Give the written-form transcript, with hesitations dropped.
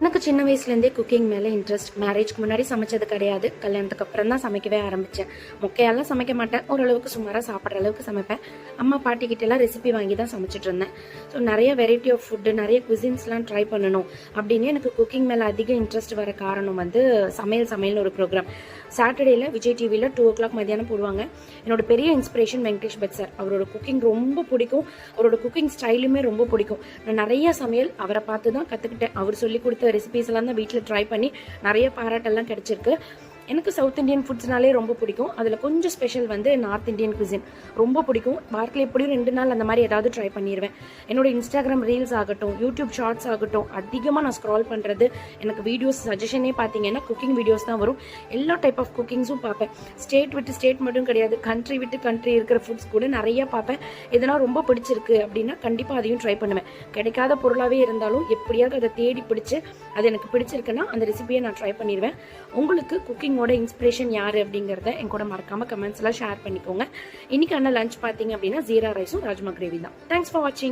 எனக்கு சின்ன வயசுலேருந்தே குக்கிங் மேலே இன்ட்ரெஸ்ட். மேரேஜ்க்கு முன்னாடி சமைச்சது கிடையாது. கல்யாணத்துக்கு அப்புறம் தான் சமைக்கவே ஆரம்பித்தேன். மொக்கையெல்லாம் சமைக்க மாட்டேன். ஓரளவுக்கு சுமாராக சாப்பிட்ற அளவுக்கு சமைப்பேன். அம்மா பாட்டிக்கிட்டெல்லாம் ரெசிபி வாங்கி தான் சமைச்சிட்டு இருந்தேன். ஸோ நிறைய வெரைட்டி ஆஃப் ஃபுட்டு, நிறைய குசின்ஸ்லாம் ட்ரை பண்ணணும் அப்படின்னு எனக்கு குக்கிங் மேலே அதிக இன்ட்ரெஸ்ட் வர காரணம் வந்து சமையல்னு ஒரு ப்ரோக்ராம் சாட்டர்டேயில் விஜய் டிவியில் 2 o'clock மதியானம் போடுவாங்க. என்னோட பெரிய இன்ஸ்பிரேஷன் வெங்கடேஷ் பட் சார். அவரோட குக்கிங் ரொம்ப பிடிக்கும். அவரோட குக்கிங் ஸ்டைலுமே ரொம்ப பிடிக்கும். நான் நிறைய சமையல் அவரை பார்த்து தான் கற்றுக்கிட்டேன். அவர் சொல்லி கொடுத்த ரெசிபீஸ் எல்லாம் தான் வீட்டில் ட்ரை பண்ணி நிறைய பாராட்டெல்லாம் கிடைச்சிருக்கு. எனக்கு சவுத் இந்தியன் ஃபுட்ஸ்னாலே ரொம்ப பிடிக்கும். அதில் கொஞ்சம் ஸ்பெஷல் வந்து நார்த் இந்தியன் குசின் ரொம்ப பிடிக்கும். வாரத்தில் எப்படியும் 2 நாள் அந்த மாதிரி ஏதாவது ட்ரை பண்ணிடுவேன். என்னோட இன்ஸ்டாகிராம் ரீல்ஸ் ஆகட்டும், யூடியூப் ஷார்ட்ஸ் ஆகட்டும், அதிகமாக நான் ஸ்க்ரால் பண்ணுறது எனக்கு வீடியோஸ் சஜஷனே பார்த்தீங்கன்னா குக்கிங் வீடியோஸ் தான் வரும். எல்லா டைப் ஆஃப் குக்கிங்ஸும் பார்ப்பேன். ஸ்டேட் விட்டு ஸ்டேட் மட்டும் கிடையாது, கண்ட்ரி விட்டு கண்ட்ரி இருக்கிற ஃபுட்ஸ் கூட நிறைய பார்ப்பேன். இதெல்லாம் ரொம்ப பிடிச்சிருக்கு அப்படின்னா கண்டிப்பாக அதையும் ட்ரை பண்ணுவேன். கிடைக்காத பொருளாகவே இருந்தாலும் எப்படியாவது அதை தேடி பிடிச்சி அது எனக்கு பிடிச்சிருக்குன்னா அந்த ரெசிபியை நான் ட்ரை பண்ணிடுவேன். உங்களுக்கு குக்கிங் இன்ஸ்பிரேஷன் யாரு அப்படிங்கறத என் கூட மறக்காம கமெண்ட்ஸ்ல ஷேர் பண்ணிக்கோங்க. இன்னைக்கான லஞ்ச் பாத்தீங்க அப்படின்னா ஜீரா ரைஸும் ராஜ்மா கிரேவி தான். தேங்க்ஸ் ஃபார் வாட்சிங்.